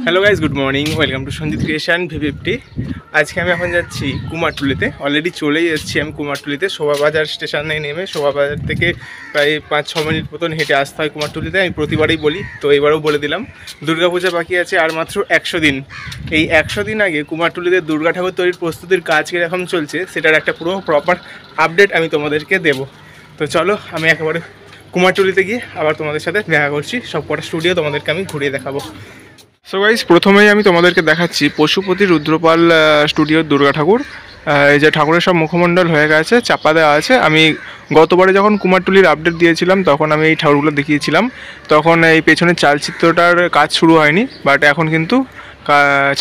Hello guys, good morning. Welcome to Sanjit creation ভি50। আজকে আমি এখন যাচ্ছি কুমারটুলিতে। অলরেডি চলেই যাচ্ছি আমি কুমারটুলিতে। শোভাবাজার স্টেশনে নেমে শোভাবাজার থেকে প্রায় 5-6 মিনিট মতন হেঁটে আসতে হয় কুমারটুলিতে। আমি প্রতিবারই বলি, তো এবারেও বলে দিলাম। দুর্গাপূজা বাকি আছে আর মাত্র 100 দিন। এই 100 দিন আগে কুমারটুলিতে দুর্গা ঠাকুর তৈরির প্রস্তুতির কাজ কীরকম চলছে সেটার একটা পুরো প্রপার আপডেট আমি তোমাদেরকে দেবো। তো চলো, আমি একেবারে কুমারটুলিতে গিয়ে আবার তোমাদের সাথে দেখা করছি। সব কটা স্টুডিও তোমাদেরকে আমি ঘুরিয়ে দেখাবো। সো গাইস, প্রথমেই আমি তোমাদেরকে দেখাচ্ছি পশুপতি রুদ্রপাল স্টুডিওর দুর্গা ঠাকুর। এই যে ঠাকুরের সব মুখমণ্ডল হয়ে গেছে, চাপা দেওয়া আছে। আমি গতবারে যখন কুমারটুলির আপডেট দিয়েছিলাম তখন আমি এই ঠাকুরগুলো দেখিয়েছিলাম। তখন এই পেছনের চালচিত্রটার কাজ শুরু হয়নি, বাট এখন কিন্তু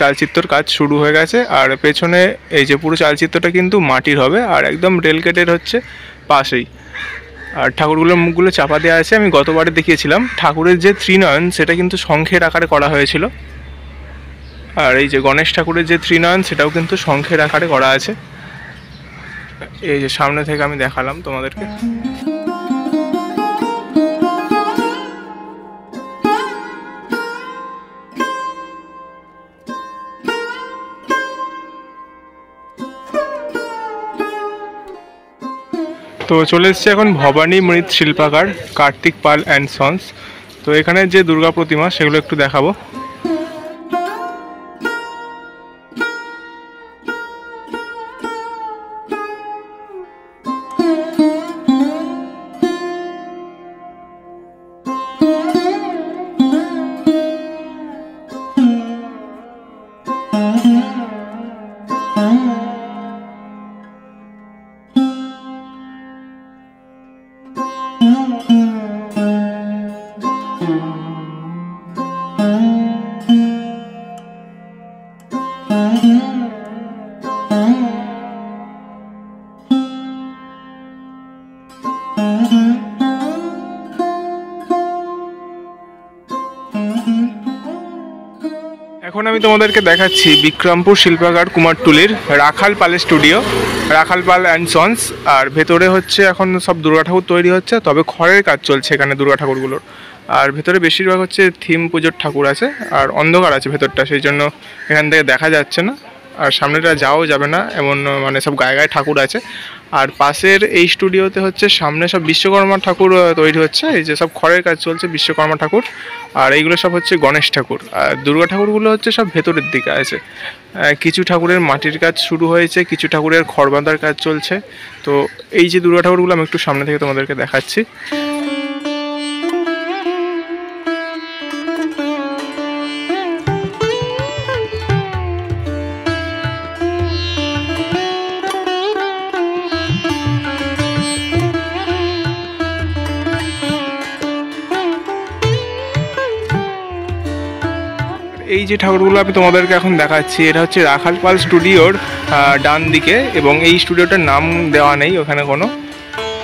চালচিত্রর কাজ শুরু হয়ে গেছে। আর পেছনে এই যে পুরো চালচিত্রটা কিন্তু মাটির হবে, আর একদম রেলগেটের হচ্ছে পাশেই। আর ঠাকুরগুলোর মুখগুলো চাপা দেওয়া আছে। আমি গতবারে দেখিয়েছিলাম ঠাকুরের যে ত্রিনয়ন সেটা কিন্তু শঙ্খের আকারে করা হয়েছিল। আর এই যে গণেশ ঠাকুরের যে ত্রিনয়ন সেটাও কিন্তু শঙ্খের আকারে করা আছে। এই যে সামনে থেকে আমি দেখালাম তোমাদেরকে। তো চলে এসছে এখন ভবানী মৃৎ শিল্পাগার, কার্তিক পাল অ্যান্ড সন্স। তো এখানে যে দুর্গা প্রতিমা সেগুলো একটু দেখাবো। এখন আমি তোমাদেরকে দেখাচ্ছি বিক্রমপুর শিল্পাগার কুমারটুলির রাখাল পালের studio, Rakhal Pal and sons. আর ভেতরে হচ্ছে এখন সব দুর্গা ঠাকুর তৈরি হচ্ছে, তবে খড়ের কাজ চলছে এখানে দুর্গা ঠাকুরগুলোর। আর ভেতরে বেশিরভাগ হচ্ছে থিম পুজোর ঠাকুর আছে, আর অন্ধকার আছে ভেতরটা, সেই জন্য এখান থেকে দেখা যাচ্ছে না। আর সামনেটা যাওয়াও যাবে না, এমন মানে সব গায়ে গায়ে ঠাকুর আছে। আর পাশের এই স্টুডিওতে হচ্ছে সামনে সব বিশ্বকর্মা ঠাকুর তৈরি হচ্ছে। এই যে সব খড়ের কাজ চলছে বিশ্বকর্মা ঠাকুর, আর এইগুলো সব হচ্ছে গণেশ ঠাকুর। আর দুর্গা ঠাকুরগুলো হচ্ছে সব ভেতরের দিকে আছে। কিছু ঠাকুরের মাটির কাজ শুরু হয়েছে, কিছু ঠাকুরের খড় বাঁধার কাজ চলছে। তো এই যে দুর্গা ঠাকুরগুলো আমি একটু সামনে থেকে তোমাদেরকে দেখাচ্ছি। এই যে ঠাকুরগুলো আমি তোমাদেরকে এখন দেখাচ্ছি, এটা হচ্ছে রাখাল পাল স্টুডিওর ডান দিকে, এবং এই স্টুডিওটার নাম দেওয়া নেই ওখানে কোনো।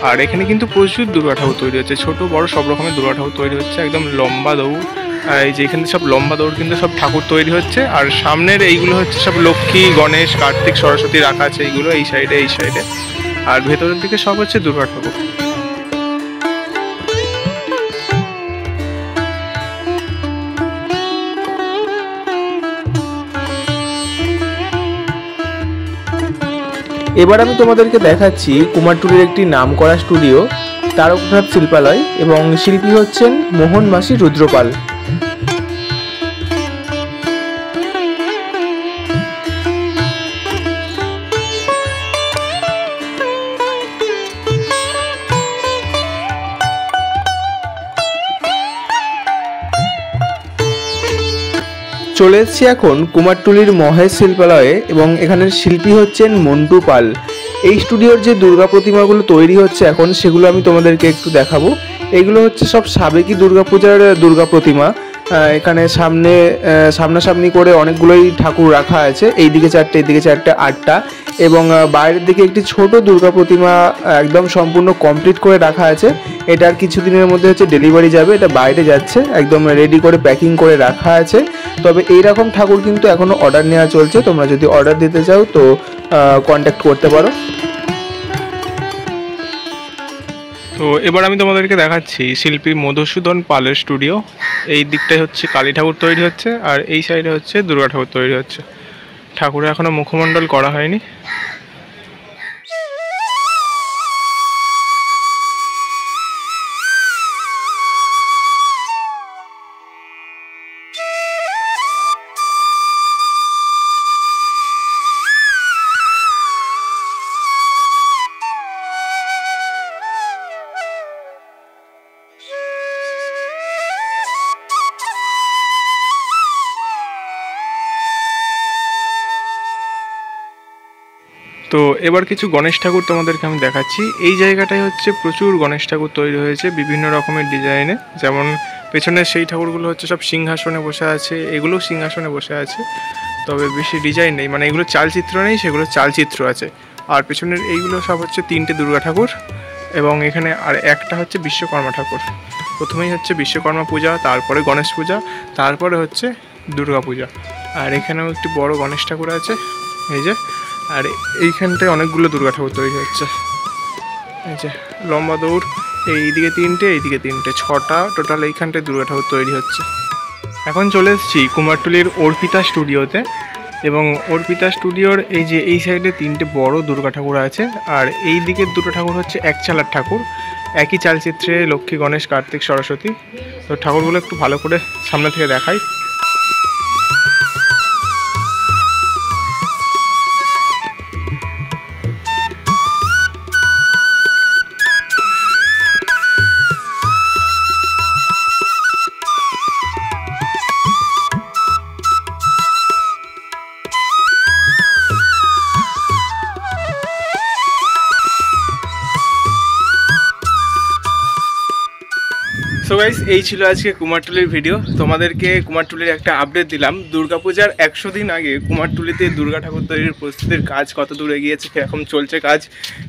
আর এখানে কিন্তু প্রচুর দুর্গা ঠাকুর তৈরি হচ্ছে, ছোট বড় সব রকমের দুর্গা ঠাকুর তৈরি হচ্ছে, একদম লম্বা দৌড়। এই যে এখানে সব লম্বা দৌড় কিন্তু সব ঠাকুর তৈরি হচ্ছে। আর সামনের এইগুলো হচ্ছে সব লক্ষ্মী, গণেশ, কার্তিক, সরস্বতী রাখা আছে এইগুলো এই সাইডে এই সাইডে। আর ভেতরের দিকে সব হচ্ছে দুর্গা ঠাকুর। এবার আমি তোমাদেরকে দেখাচ্ছি কুমারটুলির একটি নামকরা স্টুডিও, তারকনাথ শিল্পালয়, এবং শিল্পী হচ্ছেন মোহন মাসি রুদ্রপাল। চলে এসেছি এখন কুমারটুলির মহেশ শিল্পালয়ে, এবং এখানের শিল্পী হচ্ছেন মন্টু পাল। এই স্টুডিওর যে দুর্গা প্রতিমাগুলো তৈরি হচ্ছে এখন, সেগুলো আমি তোমাদেরকে একটু দেখাবো। এগুলো হচ্ছে সব সাবেকি দুর্গাপূজার দুর্গা প্রতিমা। এখানে সামনাসামনি করে অনেকগুলোই ঠাকুর রাখা আছে, এইদিকে 4টে, এইদিকে 4টে, 8টা। এবং বাইরের দিকে একটি ছোট দুর্গা প্রতিমা একদম সম্পূর্ণ কমপ্লিট করে রাখা আছে। এটার কিছুদিনের মধ্যে হচ্ছে ডেলিভারি যাবে, এটা বাইরে যাচ্ছে, একদম রেডি করে প্যাকিং করে রাখা আছে। তবে এইরকম ঠাকুর কিন্তু এখনও অর্ডার নেওয়া চলছে, তোমরা যদি অর্ডার দিতে চাও তো কন্ট্যাক্ট করতে পারো। তো এবার আমি তোমাদেরকে দেখাচ্ছি শিল্পী মধুসূদন পালের স্টুডিও। এই দিকটায় হচ্ছে কালী ঠাকুর তৈরি হচ্ছে, আর এই সাইডে হচ্ছে দুর্গা ঠাকুর তৈরি হচ্ছে। ঠাকুরের এখনো মুখমণ্ডল করা হয়নি। তো এবার কিছু গণেশ ঠাকুর তোমাদেরকে আমি দেখাচ্ছি। এই জায়গাটায় হচ্ছে প্রচুর গণেশ ঠাকুর তৈরি হয়েছে বিভিন্ন রকমের ডিজাইনে। যেমন পেছনের সেই ঠাকুরগুলো হচ্ছে সব সিংহাসনে বসে আছে, এগুলোও সিংহাসনে বসে আছে, তবে বেশি ডিজাইন নেই, মানে এগুলো চালচিত্র নেই, সেগুলো চালচিত্র আছে। আর পেছনের এইগুলো সব হচ্ছে 3টে দুর্গা ঠাকুর, এবং এখানে আর একটা হচ্ছে বিশ্বকর্মা ঠাকুর। প্রথমেই হচ্ছে বিশ্বকর্মা পূজা, তারপরে গণেশ পূজা, তারপরে হচ্ছে দুর্গা পূজা। আর এখানেও একটি বড় গণেশ ঠাকুর আছে, এই যে। আর এইখানটায় অনেকগুলো দুর্গা ঠাকুর তৈরি হচ্ছে, এই যে লম্বা দৌড়, এইদিকে 3টে, এইদিকে 3টে, 6টা টোটাল এইখানটায় দুর্গা ঠাকুর তৈরি হচ্ছে। এখন চলে এসেছি কুমারটুলির অর্পিতা স্টুডিওতে, এবং অর্পিতা স্টুডিওর এই যে এই সাইডে 3টে বড় দুর্গা ঠাকুর আছে, আর এই দিকের দুটো ঠাকুর হচ্ছে এক চালার ঠাকুর, একই চালচিত্রে লক্ষ্মী, গণেশ, কার্তিক, সরস্বতী। তো ঠাকুরগুলো একটু ভালো করে সামনে থেকে দেখাই। সো গাইস, এই ছিল আজকে কুমারটুলির ভিডিও। তোমাদেরকে কুমারটুলির একটা আপডেট দিলাম। দুর্গাপূজার 100 দিন আগে কুমারটুলিতে দুর্গা ঠাকুর তৈরির প্রস্তুতির কাজ কত দূর এগিয়েছে, কীরকম চলছে কাজ,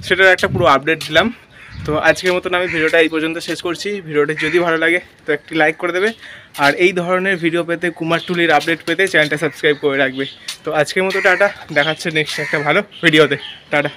সেটার একটা পুরো আপডেট দিলাম। তো আজকের মতন আমি ভিডিওটা এই পর্যন্ত শেষ করছি। ভিডিওটি যদি ভালো লাগে তো একটি লাইক করে দেবে, আর এই ধরনের ভিডিও পেতে, কুমারটুলির আপডেট পেতে চ্যানেলটা সাবস্ক্রাইব করে রাখবে। তো আজকের মতো টাটা, দেখাচ্ছে নেক্সট একটা ভালো ভিডিওতে। টাটা।